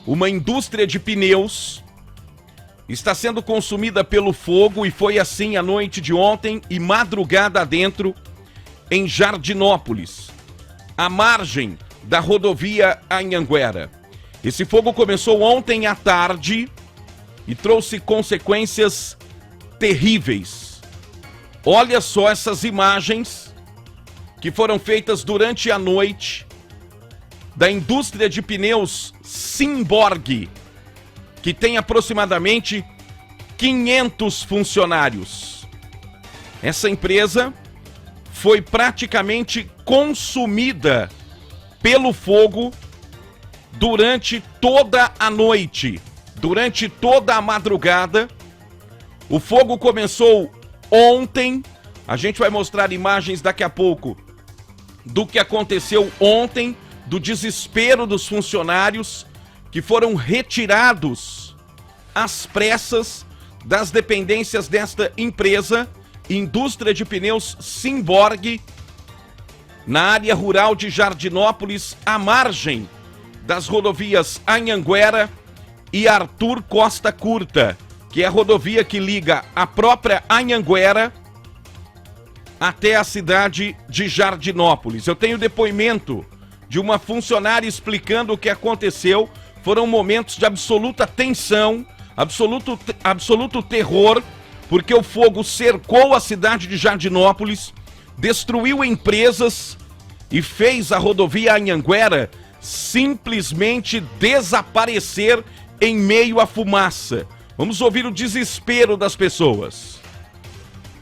uma indústria de pneus está sendo consumida pelo fogo e foi assim a noite de ontem e madrugada adentro em Jardinópolis, à margem da rodovia Anhanguera. Esse fogo começou ontem à tarde e trouxe consequências terríveis. Olha só essas imagens que foram feitas durante a noite da indústria de pneus Simborg, que tem aproximadamente 500 funcionários. Essa empresa foi praticamente consumida pelo fogo durante toda a noite, durante toda a madrugada. O fogo começou ontem, a gente vai mostrar imagens daqui a pouco do que aconteceu ontem, do desespero dos funcionários que foram retirados às pressas das dependências desta empresa, indústria de pneus Simborg, na área rural de Jardinópolis, à margem das rodovias Anhanguera e Arthur Costa Curta, que é a rodovia que liga a própria Anhanguera até a cidade de Jardinópolis. Eu tenho depoimento de uma funcionária explicando o que aconteceu. Foram momentos de absoluta tensão, absoluto terror, porque o fogo cercou a cidade de Jardinópolis, destruiu empresas e fez a rodovia Anhanguera simplesmente desaparecer em meio à fumaça. Vamos ouvir o desespero das pessoas.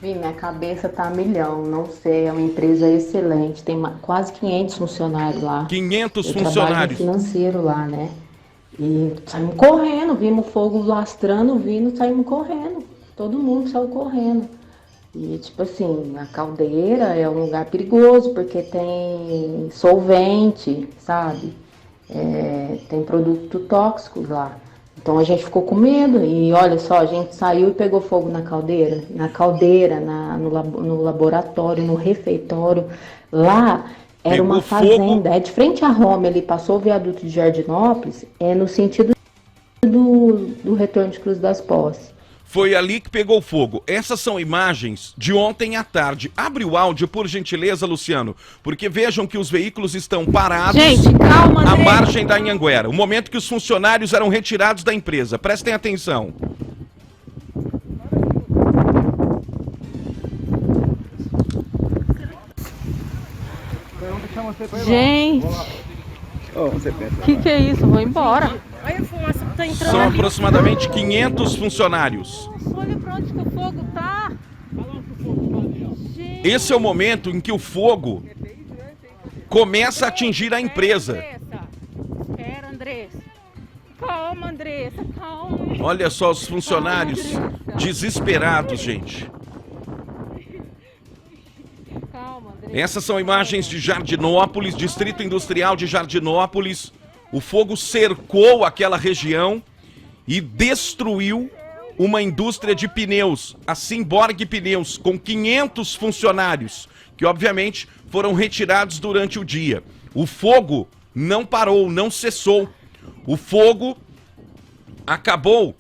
Minha cabeça tá a milhão, não sei, é uma empresa excelente, tem quase 500 funcionários lá. 500 Eu funcionários. trabalho no financeiro lá, né? E saímos correndo, vimos fogo lastrando, vindo, saímos correndo. Todo mundo saiu correndo. E tipo assim, a caldeira é um lugar perigoso, porque tem solvente, sabe? Tem produto tóxico lá. Então a gente ficou com medo e olha só, a gente saiu e pegou fogo na caldeira, no laboratório, no refeitório. Lá era Pegou uma fazenda, é de frente à Roma, ele passou o viaduto de Jardinópolis, no sentido do retorno de Cruz das Posses. Foi ali que pegou fogo. Essas são imagens de ontem à tarde. Abre o áudio, por gentileza, Luciano, porque vejam que os veículos estão parados, gente, calma, à André. margem da Anhanguera. O momento que os funcionários eram retirados da empresa. Prestem atenção. Gente, que é isso? Vou embora. Olha a fumaça que tá entrando São ali. aproximadamente 500 funcionários. Olha pra onde que o fogo tá. Gente. Esse é o momento em que o fogo começa a atingir a empresa. Espera, Andressa. Calma, Andressa, calma. Olha só os funcionários desesperados, gente. Calma, Andressa. Essas são imagens de Jardinópolis, Distrito Industrial de Jardinópolis. O fogo cercou aquela região e destruiu uma indústria de pneus, a Simborg Pneus, com 500 funcionários, que obviamente foram retirados durante o dia. O fogo não parou, não cessou. O fogo acabou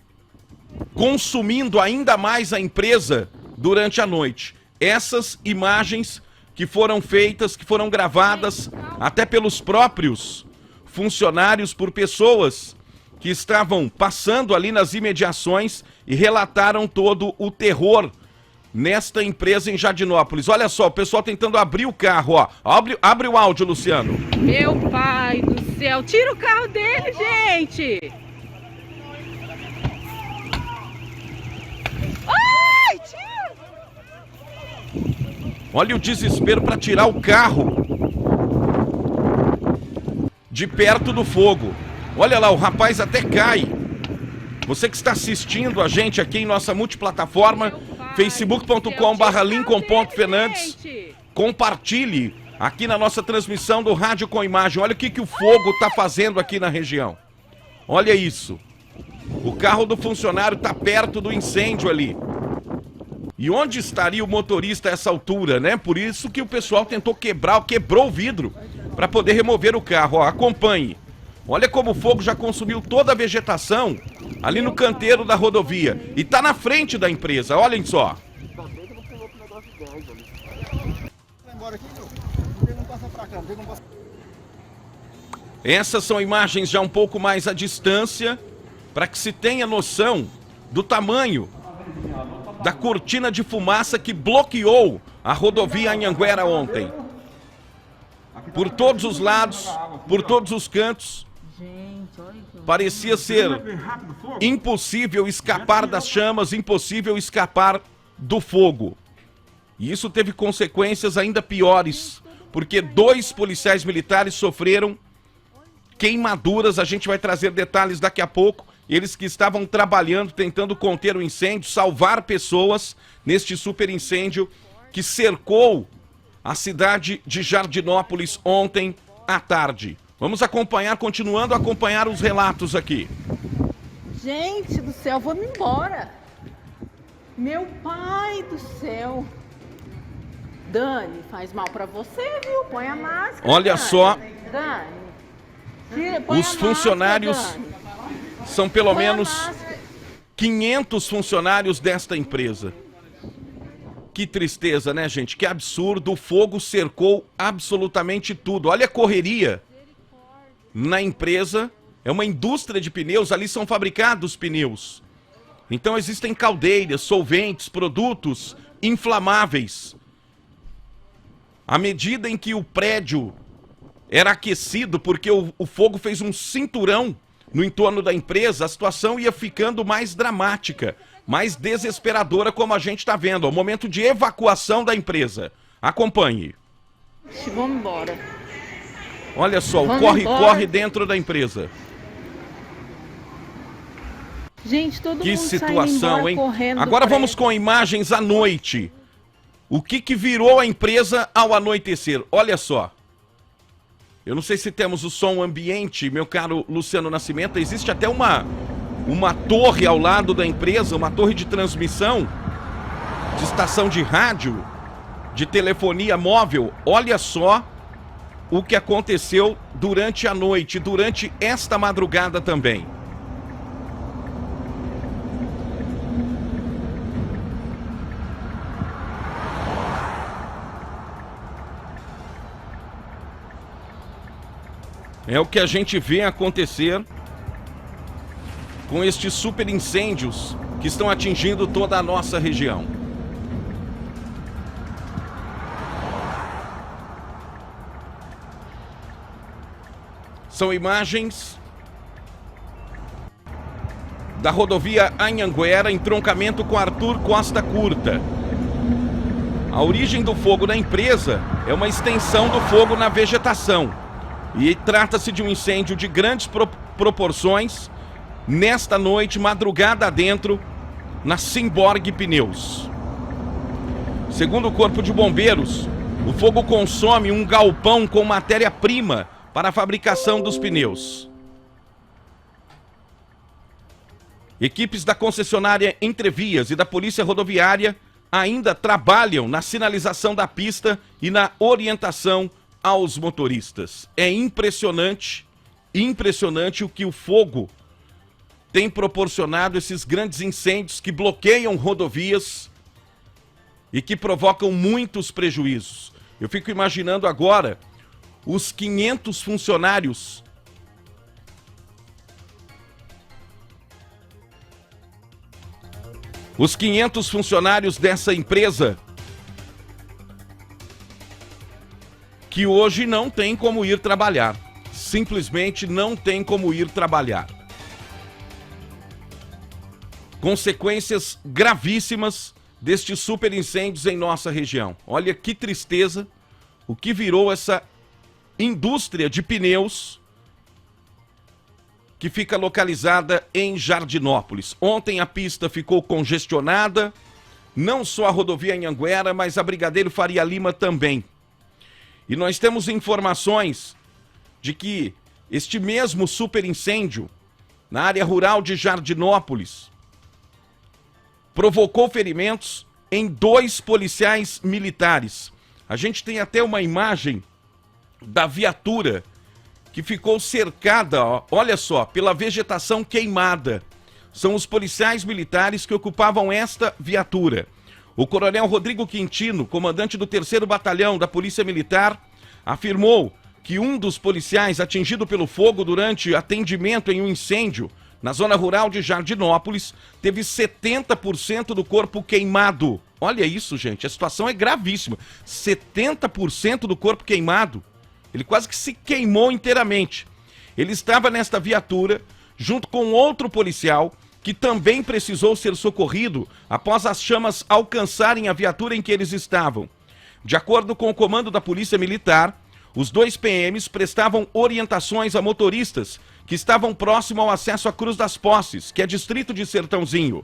consumindo ainda mais a empresa durante a noite. Essas imagens que foram feitas, que foram gravadas até pelos próprios funcionários, por pessoas que estavam passando ali nas imediações e relataram todo o terror nesta empresa em Jardinópolis. Olha só, o pessoal tentando abrir o carro, ó. Abre o áudio, Luciano. Meu pai do céu, tira o carro dele, gente! Ai, tira! Olha o desespero para tirar o carro de perto do fogo. Olha lá, o rapaz até cai. Você que está assistindo a gente aqui em nossa multiplataforma, facebook.com/lincoln.fernandes, compartilhe aqui na nossa transmissão do Rádio com Imagem. Olha o que o fogo está fazendo aqui na região. Olha isso. O carro do funcionário está perto do incêndio ali. E onde estaria o motorista a essa altura, né? Por isso que o pessoal tentou quebrou o vidro para poder remover o carro. Ó, acompanhe. Olha como o fogo já consumiu toda a vegetação ali no canteiro da rodovia. E tá na frente da empresa, olhem só. Essas são imagens já um pouco mais à distância, para que se tenha noção do tamanho da cortina de fumaça que bloqueou a rodovia Anhanguera ontem. Por todos os lados, por todos os cantos, parecia ser impossível escapar das chamas, impossível escapar do fogo. E isso teve consequências ainda piores, porque 2 policiais militares sofreram queimaduras. A gente vai trazer detalhes daqui a pouco. Eles que estavam trabalhando, tentando conter o incêndio, salvar pessoas neste super incêndio que cercou a cidade de Jardinópolis ontem à tarde. Vamos acompanhar, continuando a acompanhar os relatos aqui. Gente do céu, vamos embora. Meu pai do céu. Dani, faz mal pra você, viu? Põe a máscara. Olha Dani. só. Dani, põe os a funcionários, máscara, Dani. são pelo Põe a menos máscara. 500 funcionários desta empresa. Que tristeza, né, gente? Que absurdo. O fogo cercou absolutamente tudo. Olha a correria na empresa. É uma indústria de pneus. Ali são fabricados pneus. Então existem caldeiras, solventes, produtos inflamáveis. À medida em que o prédio era aquecido, porque o fogo fez um cinturão no entorno da empresa, a situação ia ficando mais dramática, mais desesperadora, como a gente está vendo. É o momento de evacuação da empresa. Acompanhe. Vamos embora. Olha só, o corre-corre dentro da empresa. Gente, todo Que mundo situação, embora, hein? correndo do Agora vamos prédio. com imagens à noite. O que virou a empresa ao anoitecer? Olha só. Eu não sei se temos o som ambiente, meu caro Luciano Nascimento. Existe até uma torre ao lado da empresa, uma torre de transmissão, de estação de rádio, de telefonia móvel. Olha só o que aconteceu durante a noite, durante esta madrugada também. É o que a gente vê acontecer com estes super incêndios que estão atingindo toda a nossa região. São imagens da rodovia Anhanguera, entroncamento com Arthur Costa Curta. A origem do fogo na empresa é uma extensão do fogo na vegetação. E trata-se de um incêndio de grandes proporções nesta noite, madrugada adentro, na Simborg Pneus. Segundo o Corpo de Bombeiros, o fogo consome um galpão com matéria-prima para a fabricação dos pneus. Equipes da concessionária Entrevias e da Polícia Rodoviária ainda trabalham na sinalização da pista e na orientação aos motoristas. É impressionante o que o fogo tem proporcionado, esses grandes incêndios que bloqueiam rodovias e que provocam muitos prejuízos. Eu fico imaginando agora os 500 funcionários dessa empresa que hoje não tem como ir trabalhar. Simplesmente não tem como ir trabalhar. Consequências gravíssimas destes super incêndios em nossa região. Olha que tristeza o que virou essa indústria de pneus que fica localizada em Jardinópolis. Ontem a pista ficou congestionada, não só a rodovia Anhanguera, mas a Brigadeiro Faria Lima também. E nós temos informações de que este mesmo super incêndio na área rural de Jardinópolis provocou ferimentos em 2 policiais militares. A gente tem até uma imagem da viatura que ficou cercada, ó, olha só, pela vegetação queimada. São os policiais militares que ocupavam esta viatura. O coronel Rodrigo Quintino, comandante do 3º Batalhão da Polícia Militar, afirmou que um dos policiais atingido pelo fogo durante atendimento em um incêndio na zona rural de Jardinópolis teve 70% do corpo queimado. Olha isso, gente, a situação é gravíssima. 70% do corpo queimado. Ele quase que se queimou inteiramente. Ele estava nesta viatura junto com outro policial que também precisou ser socorrido após as chamas alcançarem a viatura em que eles estavam. De acordo com o comando da Polícia Militar, os 2 PMs prestavam orientações a motoristas que estavam próximo ao acesso à Cruz das Posses, que é distrito de Sertãozinho.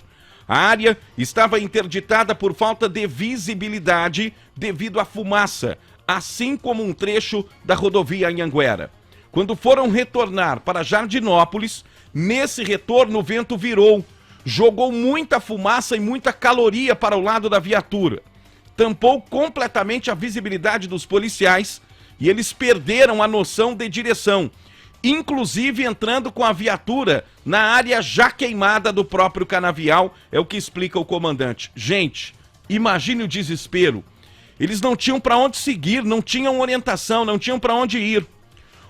A área estava interditada por falta de visibilidade devido à fumaça, assim como um trecho da rodovia Anhanguera. Quando foram retornar para Jardinópolis, nesse retorno o vento virou, jogou muita fumaça e muita caloria para o lado da viatura. Tampou completamente a visibilidade dos policiais e eles perderam a noção de direção, inclusive entrando com a viatura na área já queimada do próprio canavial, é o que explica o comandante. Gente, imagine o desespero. Eles não tinham para onde seguir, não tinham orientação, não tinham para onde ir.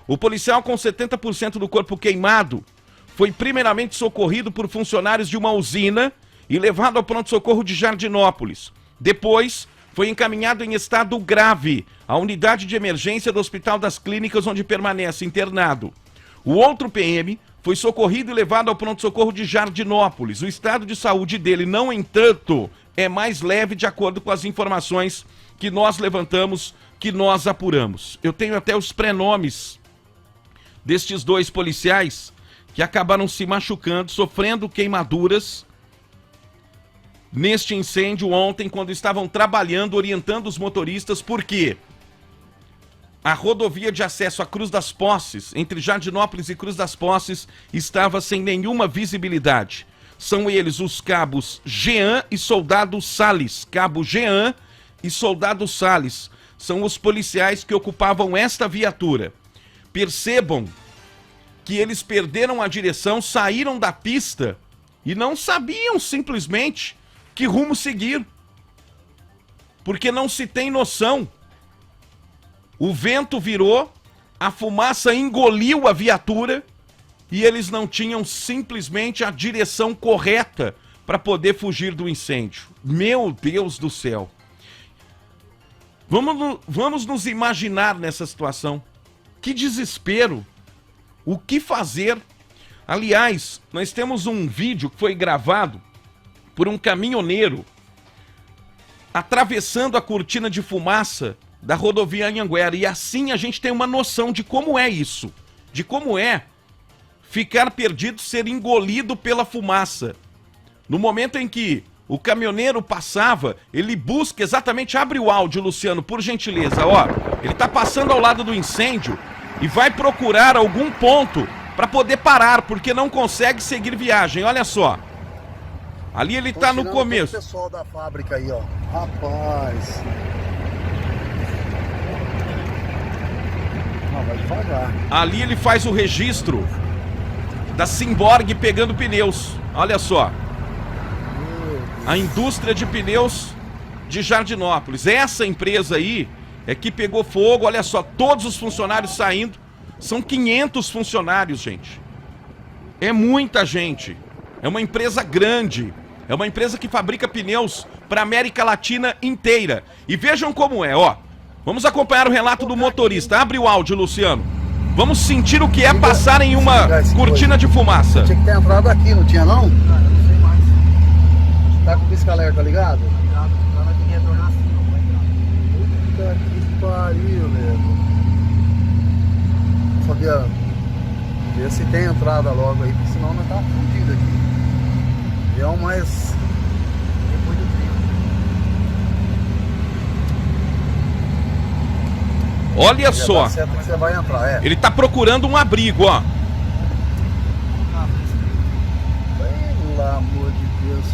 O policial com 70% do corpo queimado foi primeiramente socorrido por funcionários de uma usina e levado ao pronto-socorro de Jardinópolis. Depois, foi encaminhado em estado grave à unidade de emergência do Hospital das Clínicas, onde permanece internado. O outro PM foi socorrido e levado ao pronto-socorro de Jardinópolis. O estado de saúde dele, no entanto, é mais leve de acordo com as informações que nós levantamos, que nós apuramos. Eu tenho até os prenomes destes 2 policiais que acabaram se machucando, sofrendo queimaduras neste incêndio ontem, quando estavam trabalhando, orientando os motoristas, porque a rodovia de acesso à Cruz das Posses, entre Jardinópolis e Cruz das Posses, estava sem nenhuma visibilidade. São eles os cabos Jean e soldado Salles. Cabo Jean e soldado Salles são os policiais que ocupavam esta viatura. Percebam que eles perderam a direção, saíram da pista e não sabiam simplesmente que rumo seguir, porque não se tem noção. O vento virou, a fumaça engoliu a viatura e eles não tinham simplesmente a direção correta para poder fugir do incêndio. Meu Deus do céu! Vamos nos imaginar nessa situação. Que desespero! O que fazer? Aliás, nós temos um vídeo que foi gravado por um caminhoneiro atravessando a cortina de fumaça da rodovia Anhanguera. E assim a gente tem uma noção de como é isso. De como é ficar perdido, ser engolido pela fumaça. No momento em que o caminhoneiro passava, ele busca exatamente... Abre o áudio, Luciano, por gentileza. Ó, ele tá passando ao lado do incêndio e vai procurar algum ponto para poder parar, porque não consegue seguir viagem. Olha só. Ali ele tá no começo. O pessoal da fábrica aí, ó. Rapaz. Não, vai devagar. Ali ele faz o registro da Simborg pegando pneus. Olha só. A indústria de pneus de Jardinópolis. Essa empresa aí é que pegou fogo. Olha só, todos os funcionários saindo. São 500 funcionários, gente. É muita gente. É uma empresa grande. É uma empresa que fabrica pneus para a América Latina inteira. E vejam como é, ó. Vamos acompanhar o relato do motorista. Abre o áudio, Luciano. Vamos sentir o que é passar em uma cortina de fumaça. Tinha que ter entrado aqui, não tinha não? Cara, não sei mais. Tá com o pisca-alerta ligado? Ligado. Ela vai ter que retornar assim, não vai entrar. Puta que pariu, velho. Sabia ver se tem entrada logo aí, porque senão nós tá fudido aqui. É o mais... Depois do frio. Olha só. Que você vai entrar, é. Ele tá procurando um abrigo, ó. Pelo amor de Deus.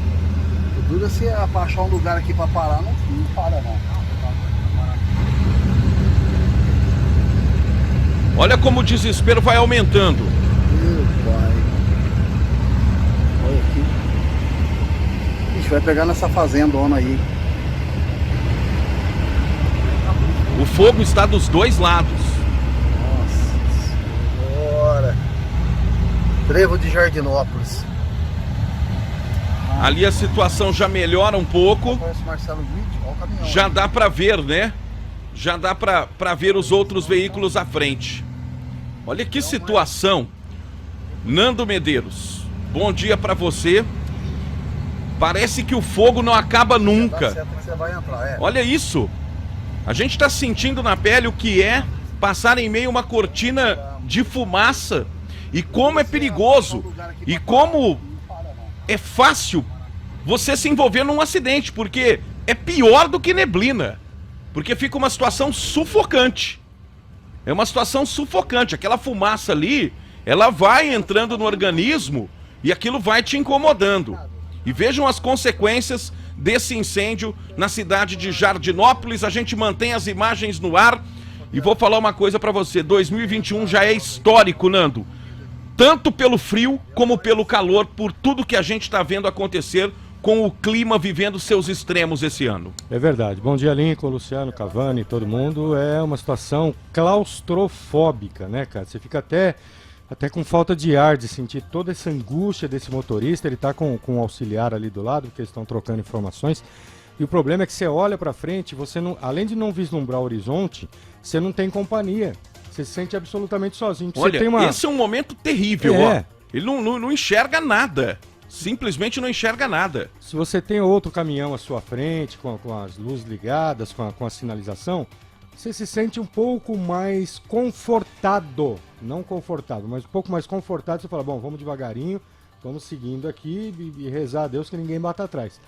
O duro é se achar um lugar aqui pra parar, não para não. Olha como o desespero vai aumentando. Meu pai. Olha aqui. Ixi, vai pegar nessa fazendona aí. O fogo está dos dois lados. Nossa senhora. Trevo de Jardinópolis. Ali a situação já melhora um pouco. Parece Marcelo Witt, olha o caminhão. Já dá para ver, né? Já dá para ver os outros veículos à frente. Olha que situação. Nando Medeiros, bom dia para você. Parece que o fogo não acaba nunca. Olha isso. A gente está sentindo na pele o que é passar em meio a uma cortina de fumaça. E como é perigoso. E como é fácil você se envolver num acidente. Porque é pior do que neblina. Porque fica uma situação sufocante. É uma situação sufocante. Aquela fumaça ali, ela vai entrando no organismo e aquilo vai te incomodando. E vejam as consequências desse incêndio na cidade de Jardinópolis. A gente mantém as imagens no ar. E vou falar uma coisa pra você. 2021 já é histórico, Nando. Tanto pelo frio como pelo calor, por tudo que a gente tá vendo acontecer com o clima vivendo seus extremos esse ano. É verdade. Bom dia, Lincoln, Luciano, Cavani, todo mundo. É uma situação claustrofóbica, né, cara? Você fica até com falta de ar, de sentir toda essa angústia desse motorista. Ele tá com um auxiliar ali do lado, porque eles estão trocando informações. E o problema é que você olha pra frente, você não, além de não vislumbrar o horizonte, você não tem companhia. Você se sente absolutamente sozinho. Olha, tem uma... esse é um momento terrível, ó. Ele não enxerga nada. Simplesmente não enxerga nada. Se você tem outro caminhão à sua frente, com as luzes ligadas, com a sinalização, você se sente um pouco mais confortado. Não confortável, mas um pouco mais confortado. Você fala, bom, vamos devagarinho, vamos seguindo aqui e rezar a Deus que ninguém bata atrás.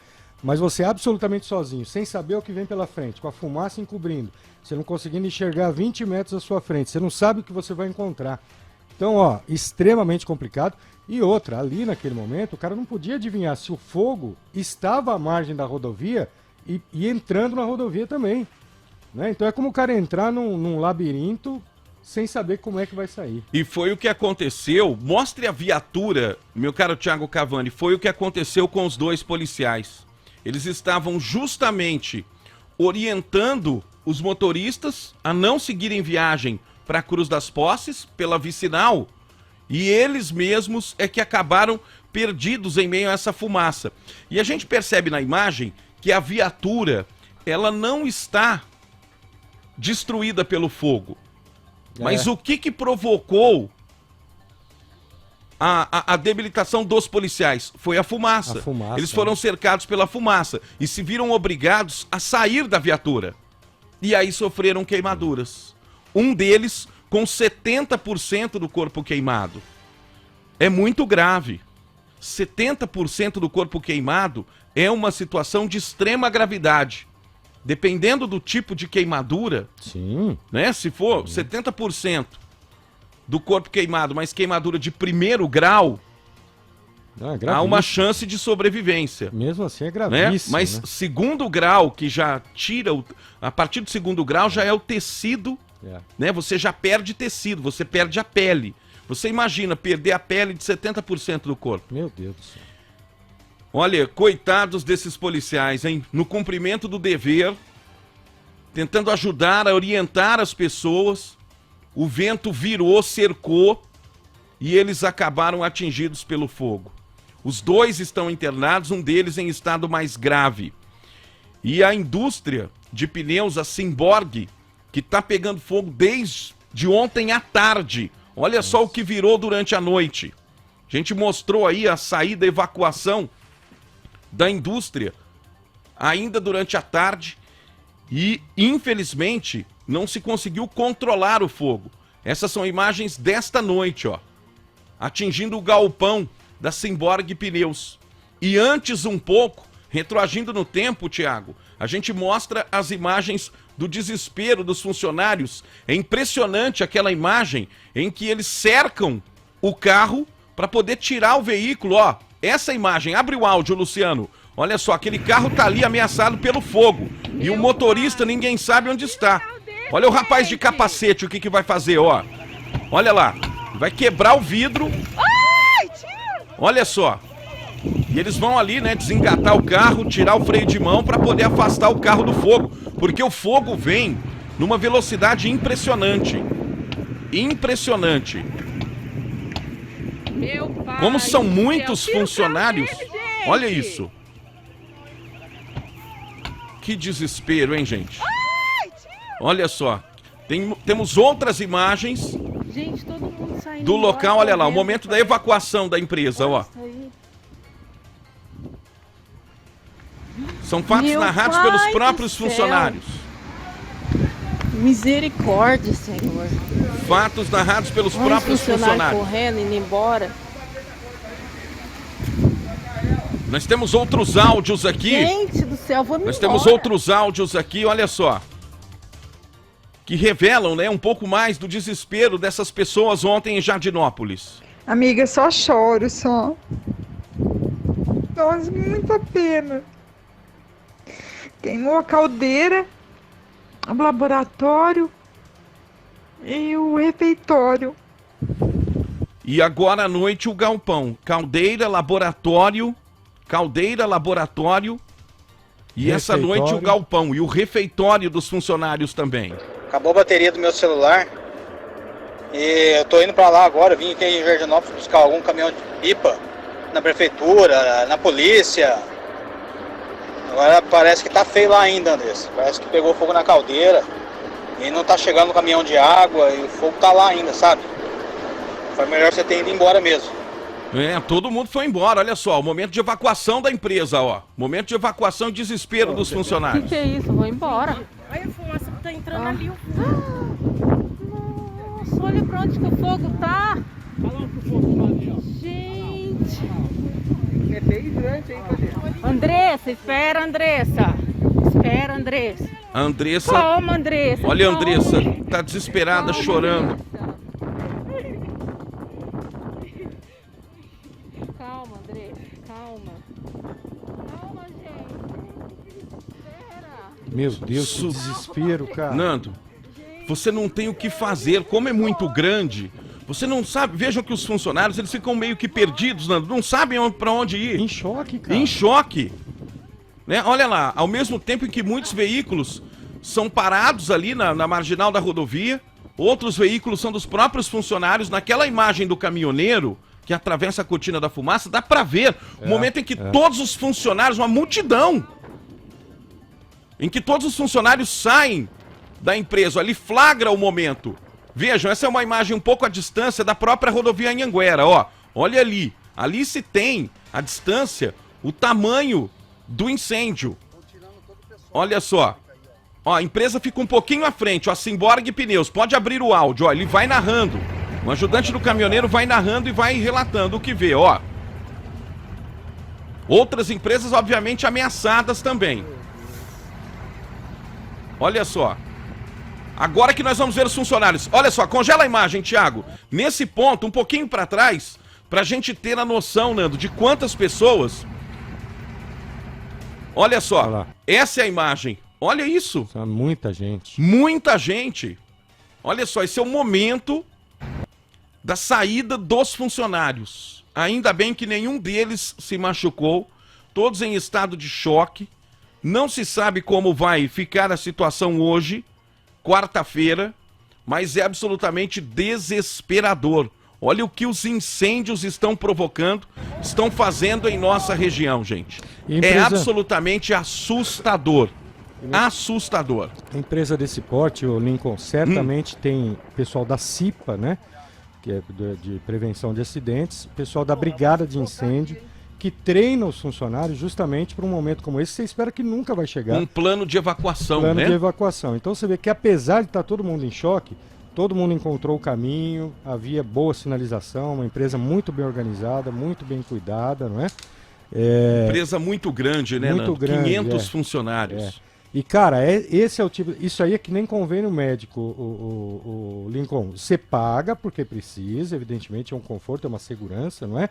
Mas você é absolutamente sozinho, sem saber o que vem pela frente, com a fumaça encobrindo, você não conseguindo enxergar 20 metros à sua frente, você não sabe o que você vai encontrar. Então, ó, extremamente complicado. E outra, ali naquele momento, o cara não podia adivinhar se o fogo estava à margem da rodovia e entrando na rodovia também. Né? Então é como o cara entrar num labirinto sem saber como é que vai sair. E foi o que aconteceu. Mostre a viatura, meu caro Thiago Cavani. Foi o que aconteceu com os dois policiais. Eles estavam justamente orientando os motoristas a não seguirem viagem para a Cruz das Posses, pela vicinal, e eles mesmos é que acabaram perdidos em meio a essa fumaça. E a gente percebe na imagem que a viatura, ela não está destruída pelo fogo. Mas o que provocou a debilitação dos policiais? Foi a fumaça. Eles foram cercados pela fumaça e se viram obrigados a sair da viatura. E aí sofreram queimaduras. Um deles com 70% do corpo queimado. É muito grave. 70% do corpo queimado é uma situação de extrema gravidade. Dependendo do tipo de queimadura, sim, né? Se for 70% do corpo queimado, mas queimadura de primeiro grau, há uma chance de sobrevivência. Mesmo assim é gravíssimo, né? Mas segundo grau, que já tira, a partir do segundo grau já é o tecido, né? Você já perde tecido, você perde a pele. Você imagina perder a pele de 70% do corpo. Meu Deus do céu. Olha, coitados desses policiais, hein? No cumprimento do dever, tentando ajudar a orientar as pessoas, o vento virou, cercou e eles acabaram atingidos pelo fogo. Os dois estão internados, um deles em estado mais grave. E a indústria de pneus, a Simborg, que está pegando fogo desde ontem à tarde. Olha só o que virou durante a noite. A gente mostrou aí a saída, a evacuação da indústria ainda durante a tarde e, infelizmente, não se conseguiu controlar o fogo. Essas são imagens desta noite, ó, atingindo o galpão da Simborg Pneus. E antes um pouco, retroagindo no tempo, Thiago, a gente mostra as imagens do desespero dos funcionários. É impressionante aquela imagem em que eles cercam o carro para poder tirar o veículo, ó. Essa imagem, abre o áudio, Luciano. Olha só, aquele carro tá ali ameaçado pelo fogo. E o motorista ninguém sabe onde está. Olha o rapaz de capacete, o que vai fazer, ó. Olha lá. Vai quebrar o vidro. Olha só. E eles vão ali, né, desengatar o carro, tirar o freio de mão para poder afastar o carro do fogo. Porque o fogo vem numa velocidade impressionante. Impressionante. Meu pai. Como são do muitos céu, tira o funcionários. carro dele, gente. Olha isso. Que desespero, hein, gente? Olha só. Temos outras imagens Gente, todo mundo saindo do embora, local. Olha lá, o correndo, momento da evacuação da empresa, ó. Isso aí. São fatos Meu narrados pai pelos do próprios céu. funcionários. Misericórdia, Senhor. Fatos narrados pelos Olha os próprios funcionários funcionários. correndo, indo embora. Nós temos outros áudios aqui. Gente do céu, vamos Nós embora. temos outros áudios aqui, olha só. Que revelam, né, um pouco mais do desespero dessas pessoas ontem em Jardinópolis. Amiga, só choro, só. Nossa, muita pena. Queimou a caldeira, o laboratório e o refeitório. E agora à noite o galpão. Caldeira, laboratório e essa Refeitório. noite o galpão e o refeitório dos funcionários também. Acabou a bateria do meu celular. E eu tô indo pra lá agora, vim aqui em Jardinópolis buscar algum caminhão de pipa na prefeitura, na polícia. Agora parece que tá feio lá ainda, Andressa. Parece que pegou fogo na caldeira e não tá chegando o caminhão de água e o fogo tá lá ainda, sabe? Foi melhor você ter ido embora mesmo. É, todo mundo foi embora, olha só, o momento de evacuação da empresa, ó. Momento de evacuação e desespero dos funcionários. Que é isso? Vou embora. Olha a fumaça que tá entrando ali. Nossa, olha pra onde que o fogo tá. Gente. É bem grande, hein, cadê? Andressa, espera, Andressa. Espera, Andressa. A Andressa, Calma, Andressa. olha a calma. Andressa, tá desesperada, Calma, chorando. Andressa. Calma, Andressa. Calma. Calma, gente. Espera. Meu Deus, que Su- desespero, cara. Nando, você não tem o que fazer, como é muito grande, você não sabe, vejam que os funcionários, eles ficam meio que perdidos, Nando, não sabem pra onde ir. Em choque, cara. Em choque. Né? Olha lá, ao mesmo tempo em que muitos veículos são parados ali na marginal da rodovia, outros veículos são dos próprios funcionários. Naquela imagem do caminhoneiro que atravessa a cortina da fumaça, dá pra ver o momento em que todos os funcionários, uma multidão, em que todos os funcionários saem da empresa, ali flagra o momento. Vejam, essa é uma imagem um pouco à distância da própria rodovia Anhanguera, ó. Olha ali, ali se tem a distância, o tamanho do incêndio. Olha só. Ó, a empresa fica um pouquinho à frente, ó, Simborg Pneus. Pode abrir o áudio, ó, ele vai narrando. O ajudante do caminhoneiro vai narrando e vai relatando o que vê, ó. Outras empresas, obviamente, ameaçadas também. Olha só. Agora que nós vamos ver os funcionários. Olha só, congela a imagem, Thiago. Nesse ponto, um pouquinho para trás, pra gente ter a noção, Nando, de quantas pessoas. Olha só, Olha lá. essa é a imagem. Olha isso. São muita gente. Muita gente. Olha só, esse é o momento da saída dos funcionários. Ainda bem que nenhum deles se machucou, todos em estado de choque. Não se sabe como vai ficar a situação hoje, quarta-feira, mas é absolutamente desesperador. Olha o que os incêndios estão provocando, estão fazendo em nossa região, gente. E empresa- É absolutamente assustador. Assustador. A empresa desse porte, o Lincoln, certamente tem pessoal da CIPA, né? Que é de prevenção de acidentes, pessoal da Brigada de Incêndio, que treina os funcionários justamente para um momento como esse, você espera que nunca vai chegar. Um plano de evacuação, Plano né? de evacuação. Então você vê que apesar de estar todo mundo em choque, todo mundo encontrou o caminho, havia boa sinalização, uma empresa muito bem organizada, muito bem cuidada, não é? Empresa muito grande, né, Muito Nando? grande, 500 é. funcionários. E, cara, esse é o tipo. Isso aí é que nem convênio médico, o Lincoln. Você paga porque precisa, evidentemente, é um conforto, é uma segurança, não é?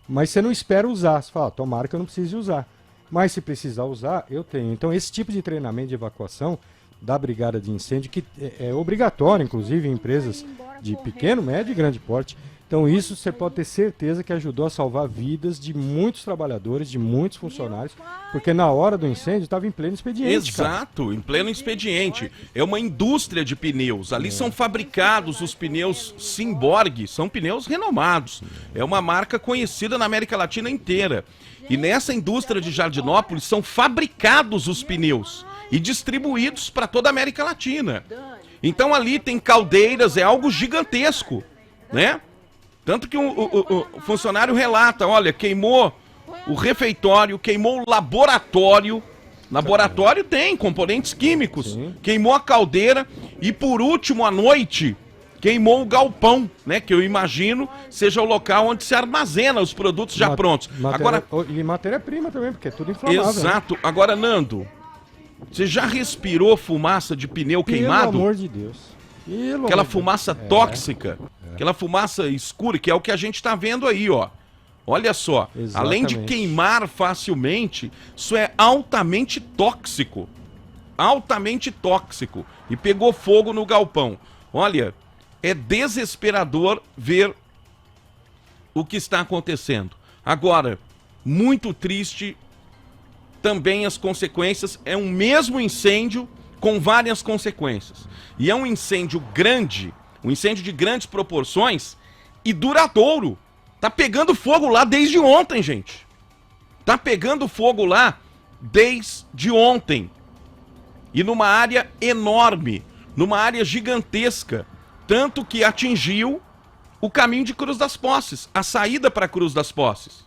Mas você não espera usar. Você fala, tomara que eu não precise usar. Mas se precisar usar, eu tenho. Então, esse tipo de treinamento de evacuação da brigada de incêndio, que é obrigatório, inclusive, em empresas de pequeno, médio e grande porte. Então isso você pode ter certeza que ajudou a salvar vidas de muitos trabalhadores, de muitos funcionários, porque na hora do incêndio estava em pleno expediente. Exato, cara. Em pleno expediente. É uma indústria de pneus. Ali são fabricados os pneus Simborg, são pneus renomados. É uma marca conhecida na América Latina inteira. E nessa indústria de Jardinópolis são fabricados os pneus e distribuídos para toda a América Latina. Então ali tem caldeiras, é algo gigantesco, né? Tanto que o funcionário relata, olha, queimou o refeitório, queimou o laboratório. Laboratório tem componentes químicos. Sim. Queimou a caldeira e, por último, à noite, queimou o galpão, né? Que eu imagino seja o local onde se armazena os produtos já prontos. E matéria-prima também, porque é tudo inflamável. Exato. Né? Agora, Nando, você já respirou fumaça de pneu queimado? Pelo amor de Deus. Aquela fumaça tóxica, aquela fumaça escura, que é o que a gente está vendo aí, ó. Olha só, exatamente. Além de queimar facilmente, isso é altamente tóxico. Altamente tóxico. E pegou fogo no galpão. Olha, é desesperador ver o que está acontecendo. Agora, muito triste também as consequências. É um mesmo incêndio com várias consequências. E é um incêndio grande, um incêndio de grandes proporções e duradouro. Tá pegando fogo lá desde ontem, gente. Tá pegando fogo lá desde ontem. E numa área enorme, numa área gigantesca. Tanto que atingiu o caminho de Cruz das Posses, a saída para Cruz das Posses.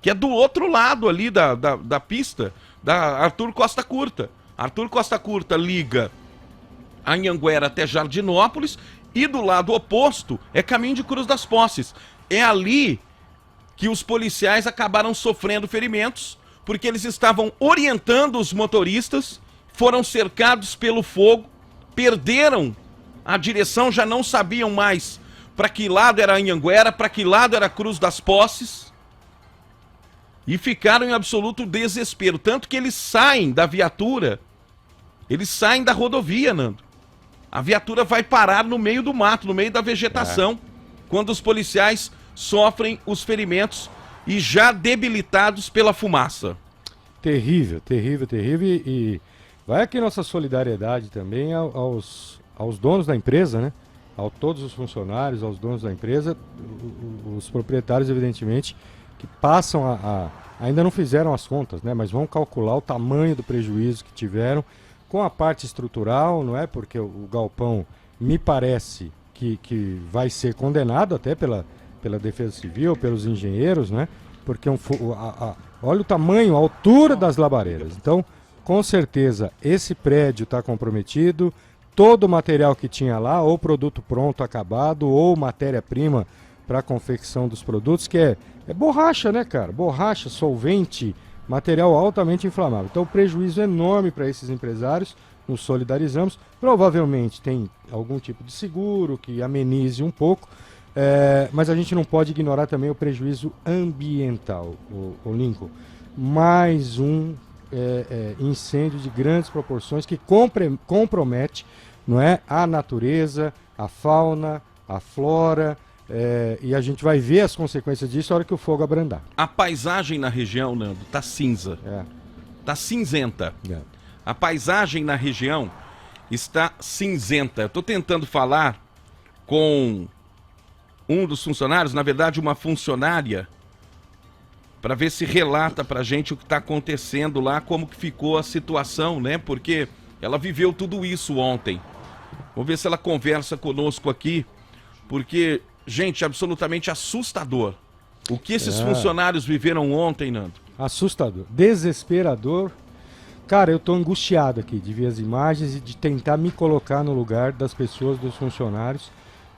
Que é do outro lado ali da pista, da Arthur Costa Curta. Arthur Costa Curta liga a Anhanguera até Jardinópolis e do lado oposto é caminho de Cruz das Posses. É ali que os policiais acabaram sofrendo ferimentos, porque eles estavam orientando os motoristas, foram cercados pelo fogo, perderam a direção, já não sabiam mais para que lado era Anhanguera, para que lado era Cruz das Posses, e ficaram em absoluto desespero. Tanto que eles saem da viatura, eles saem da rodovia, Nando. A viatura vai parar no meio do mato, no meio da vegetação, quando os policiais sofrem os ferimentos e já debilitados pela fumaça. Terrível, terrível, terrível. E vai aqui nossa solidariedade também aos donos da empresa, né? A todos os funcionários, aos donos da empresa, os proprietários, evidentemente, que passam ainda não fizeram as contas, né? Mas vão calcular o tamanho do prejuízo que tiveram com a parte estrutural, não é? Porque o galpão me parece que vai ser condenado até pela Defesa Civil, pelos engenheiros, né? Porque olha o tamanho, a altura das labaredas. Então, com certeza, esse prédio está comprometido. Todo o material que tinha lá, ou produto pronto acabado, ou matéria-prima para a confecção dos produtos, que é borracha, né, cara? Borracha, solvente, material altamente inflamável. Então, prejuízo enorme para esses empresários, nos solidarizamos. Provavelmente tem algum tipo de seguro que amenize um pouco, mas a gente não pode ignorar também o prejuízo ambiental, o Lincoln. Mais um incêndio de grandes proporções que compromete, não é, a natureza, a fauna, a flora, e a gente vai ver as consequências disso na hora que o fogo abrandar. A paisagem na região, Nando, tá cinza. Tá cinzenta. A paisagem na região está cinzenta. Eu tô tentando falar com um dos funcionários, na verdade uma funcionária, para ver se relata pra gente o que está acontecendo lá, como que ficou a situação, né? Porque ela viveu tudo isso ontem. Vamos ver se ela conversa conosco aqui, porque, gente, absolutamente assustador. O que esses funcionários viveram ontem, Nando? Assustador, desesperador. Cara, eu tô angustiado aqui de ver as imagens e de tentar me colocar no lugar das pessoas, dos funcionários.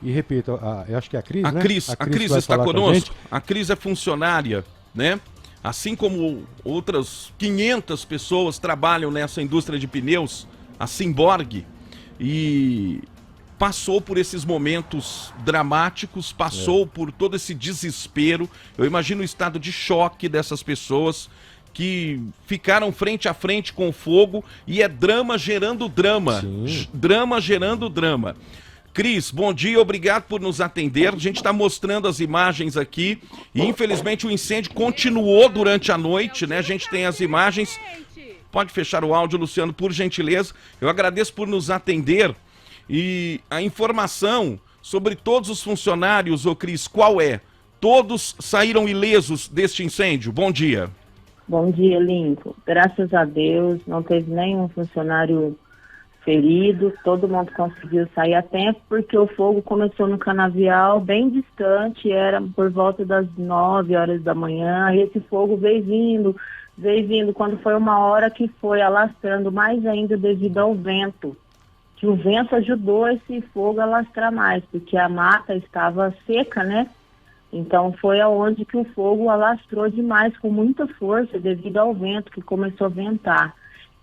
E repito, eu acho que é a Cris, né? A Cris está conosco. A Cris é funcionária, né? Assim como outras 500 pessoas trabalham nessa indústria de pneus, a Simborg, e passou por esses momentos dramáticos, passou por todo esse desespero. Eu imagino o estado de choque dessas pessoas que ficaram frente a frente com o fogo e é drama gerando drama. Drama gerando drama. Cris, bom dia, obrigado por nos atender. A gente está mostrando as imagens aqui e infelizmente o incêndio continuou durante a noite, né? A gente tem as imagens. Pode fechar o áudio, Luciano, por gentileza. Eu agradeço por nos atender. E a informação sobre todos os funcionários, ô Cris, qual é? Todos saíram ilesos deste incêndio? Bom dia. Bom dia, Lincoln. Graças a Deus, não teve nenhum funcionário ferido, todo mundo conseguiu sair a tempo, porque o fogo começou no canavial bem distante, era por volta das 9 horas da manhã, e esse fogo veio vindo, quando foi uma hora que foi alastrando mais ainda devido ao vento, que o vento ajudou esse fogo a alastrar mais, porque a mata estava seca, né? Então foi aonde que o fogo alastrou demais, com muita força, devido ao vento que começou a ventar.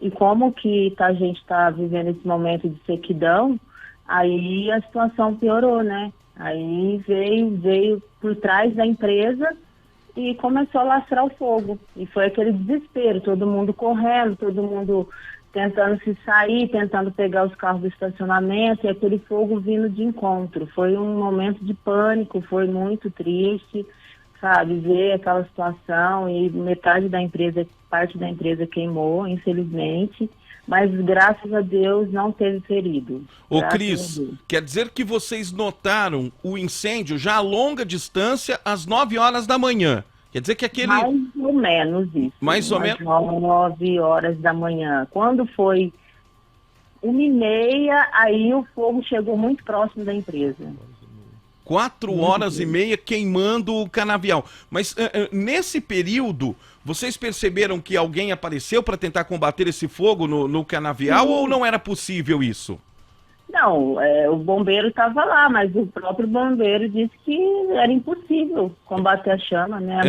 E como que a gente está vivendo esse momento de sequidão, aí a situação piorou, né? Aí veio por trás da empresa e começou a lastrar o fogo. E foi aquele desespero, todo mundo correndo, todo mundo tentando se sair, tentando pegar os carros do estacionamento, e aquele fogo vindo de encontro. Foi um momento de pânico, foi muito triste, sabe, ver aquela situação, e metade da empresa, parte da empresa queimou, infelizmente, mas graças a Deus não teve ferido. Ô Cris, quer dizer que vocês notaram o incêndio já a longa distância às 9 horas da manhã? Quer dizer que aquele... Mais ou menos isso. Mais ou menos? 9 horas da manhã. Quando foi 1h30, aí o fogo chegou muito próximo da empresa. 4 horas e meia queimando o canavial. Mas nesse período, vocês perceberam que alguém apareceu para tentar combater esse fogo no canavial ou não era possível isso? Não, o bombeiro estava lá, mas o próprio bombeiro disse que era impossível combater a chama, né?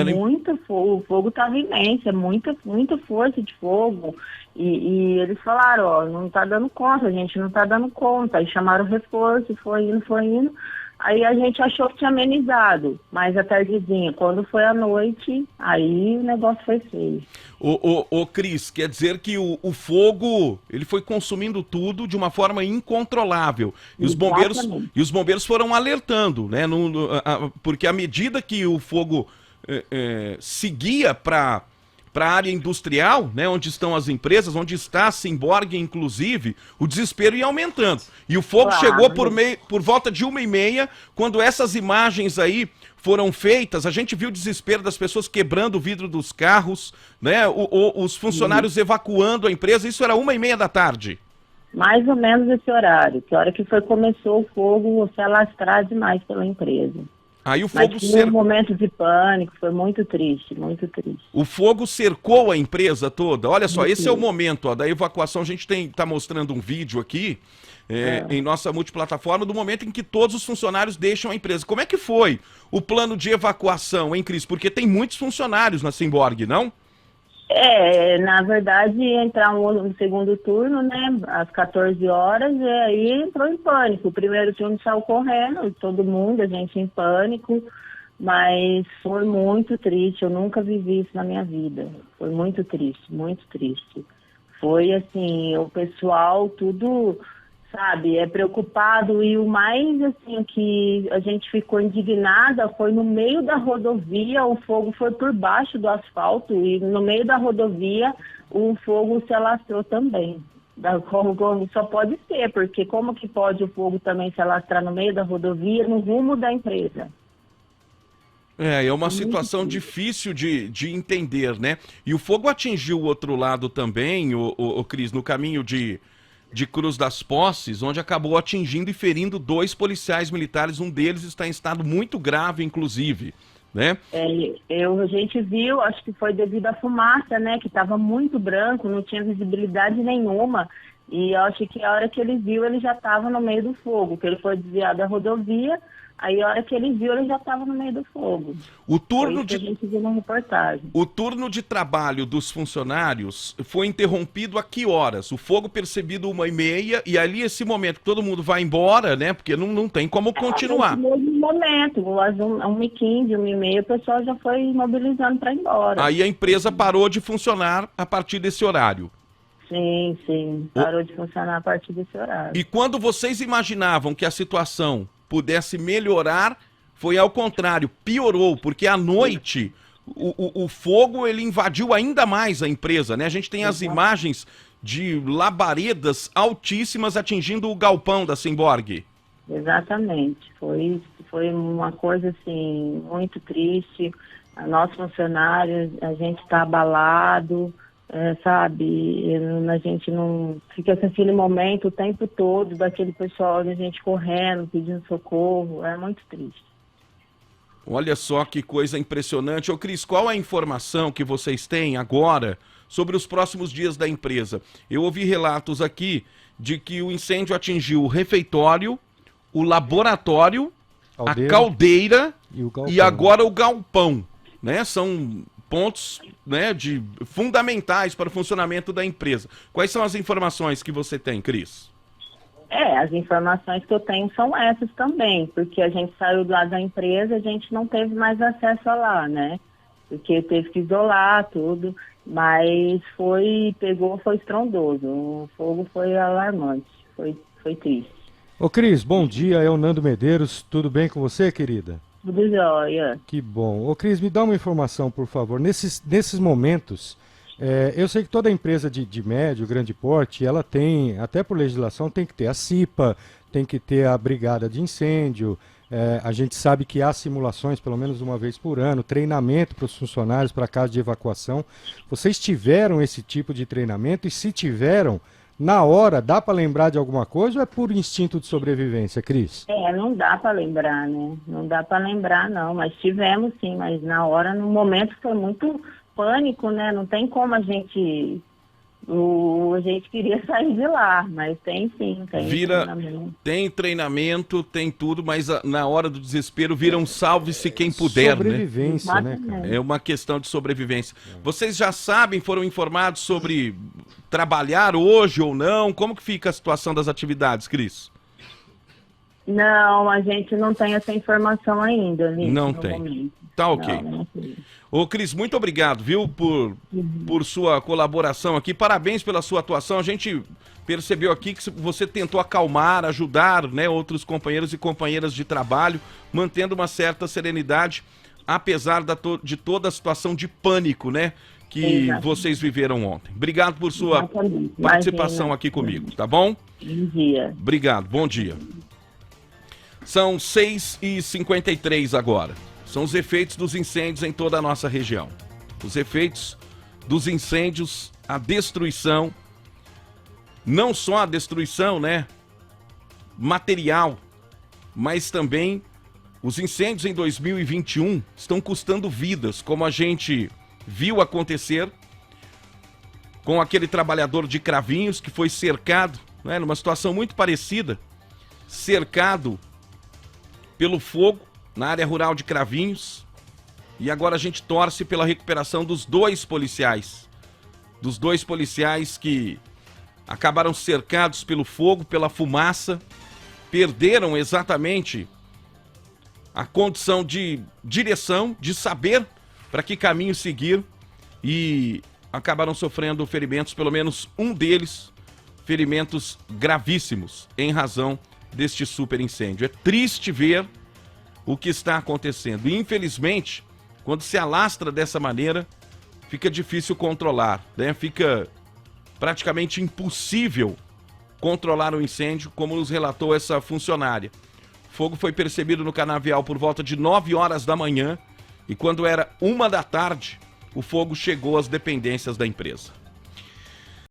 O fogo estava imenso, muita força de fogo. E eles falaram, ó, não está dando conta, a gente não está dando conta. Aí chamaram reforço, foi indo. Aí a gente achou que tinha amenizado, mas à tardezinha, quando foi à noite, aí o negócio foi feio. Ô Cris, quer dizer que o fogo, ele foi consumindo tudo de uma forma incontrolável. E os bombeiros foram alertando, né? Porque à medida que o fogo seguia para a área industrial, né, onde estão as empresas, onde está a Simborg, inclusive, o desespero ia aumentando. E o fogo chegou por volta de 1h30, quando essas imagens aí foram feitas, a gente viu o desespero das pessoas quebrando o vidro dos carros, né, os funcionários evacuando a empresa, isso era 1h30 da tarde. Mais ou menos esse horário, que a hora que começou o fogo se alastrar demais pela empresa. Aí o fogo foi um momento de pânico, foi muito triste, muito triste. O fogo cercou a empresa toda. Olha só, esse é o momento ó, da evacuação. A gente está mostrando um vídeo aqui em nossa multiplataforma do momento em que todos os funcionários deixam a empresa. Como é que foi o plano de evacuação, hein, Cris? Porque tem muitos funcionários na Simborg, não? Na verdade, entrar no segundo turno, né, às 14 horas, e aí entrou em pânico. O primeiro turno saiu correndo, todo mundo, a gente em pânico, mas foi muito triste, eu nunca vivi isso na minha vida. Foi muito triste, muito triste. Foi assim, o pessoal tudo, sabe, preocupado, e o mais, assim, que a gente ficou indignada foi no meio da rodovia, o fogo foi por baixo do asfalto, e no meio da rodovia o fogo se alastrou também. Como só pode ser, porque como que pode o fogo também se alastrar no meio da rodovia, no rumo da empresa? É uma situação difícil de entender, né? E o fogo atingiu o outro lado também, o Cris, no caminho de Cruz das Posses, onde acabou atingindo e ferindo 2 policiais militares, um deles está em estado muito grave, inclusive, né? A gente viu, acho que foi devido à fumaça, né, que estava muito branco, não tinha visibilidade nenhuma, e acho que a hora que ele viu, ele já estava no meio do fogo, que ele foi desviado da rodovia, Aí a hora que ele viu, ele já estava no meio do fogo. O Foi turno isso que a de gente viu na reportagem. O turno de trabalho dos funcionários foi interrompido a que horas? O fogo percebido 1h30 e ali esse momento que todo mundo vai embora, né? Porque não tem como continuar. No mesmo momento, às 1h15, 1h30, o pessoal já foi mobilizando para ir embora. Aí a empresa parou de funcionar a partir desse horário. Sim, parou de funcionar a partir desse horário. E quando vocês imaginavam que a situação pudesse melhorar, foi ao contrário, piorou, porque à noite o fogo ele invadiu ainda mais a empresa, né? A gente tem as imagens de labaredas altíssimas atingindo o galpão da Simborg. Exatamente, foi uma coisa assim, muito triste. Nossos funcionários, a gente está abalado, sabe? A gente não fica com aquele momento o tempo todo daquele pessoal, a gente correndo, pedindo socorro, é muito triste. Olha só que coisa impressionante. Ô Cris, qual a informação que vocês têm agora sobre os próximos dias da empresa? Eu ouvi relatos aqui de que o incêndio atingiu o refeitório, o laboratório, a caldeira e agora o galpão, né? São pontos, né, fundamentais para o funcionamento da empresa. Quais são as informações que você tem, Cris? As informações que eu tenho são essas também, porque a gente saiu do lado da empresa, a gente não teve mais acesso a lá, né? Porque teve que isolar tudo, mas foi estrondoso, o fogo foi alarmante, foi triste. Ô Cris, bom dia, é o Nando Medeiros, tudo bem com você, querida? Tudo jóia. Que bom. Ô Cris, me dá uma informação, por favor. Nesses momentos, eu sei que toda empresa de médio, grande porte, ela tem, até por legislação, tem que ter a CIPA, tem que ter a brigada de incêndio. A gente sabe que há simulações, pelo menos uma vez por ano, treinamento para os funcionários, para caso de evacuação. Vocês tiveram esse tipo de treinamento? E se tiveram, na hora, dá para lembrar de alguma coisa ou é puro instinto de sobrevivência, Cris? Não dá para lembrar, né? Não dá para lembrar, não. Mas tivemos sim, mas na hora, no momento, foi muito pânico, né? Não tem como a gente queria sair de lá, mas tem sim, tem treinamento. Tem treinamento, tem tudo, mas na hora do desespero viram salve-se quem puder, sobrevivência, né, cara? É uma questão de sobrevivência. Vocês já sabem, foram informados sobre trabalhar hoje ou não? Como que fica a situação das atividades, Cris? Não, a gente não tem essa informação ainda, não tem. Momento. Tá ok. Não. Ô Cris, muito obrigado, viu, por sua colaboração aqui. Parabéns pela sua atuação. A gente percebeu aqui que você tentou acalmar, ajudar, né, outros companheiros e companheiras de trabalho, mantendo uma certa serenidade, apesar de toda a situação de pânico, né, que vocês viveram ontem. Obrigado por sua participação aqui comigo, tá bom? Bom dia. Obrigado, bom dia. São 6h53 agora. São os efeitos dos incêndios em toda a nossa região. Os efeitos dos incêndios, a destruição, não só a destruição, né, material, mas também os incêndios em 2021 estão custando vidas, como a gente viu acontecer com aquele trabalhador de Cravinhos que foi cercado, né, numa situação muito parecida, cercado pelo fogo na área rural de Cravinhos, e agora a gente torce pela recuperação dos dois policiais que acabaram cercados pelo fogo, pela fumaça, perderam exatamente a condição de direção, de saber para que caminho seguir, e acabaram sofrendo ferimentos, pelo menos um deles, ferimentos gravíssimos, em razão deste super incêndio. É triste ver o que está acontecendo. E, infelizmente, quando se alastra dessa maneira, fica difícil controlar, né? Fica praticamente impossível controlar o incêndio, como nos relatou essa funcionária. O fogo foi percebido no canavial por volta de 9 horas da manhã e quando era 1 da tarde, o fogo chegou às dependências da empresa.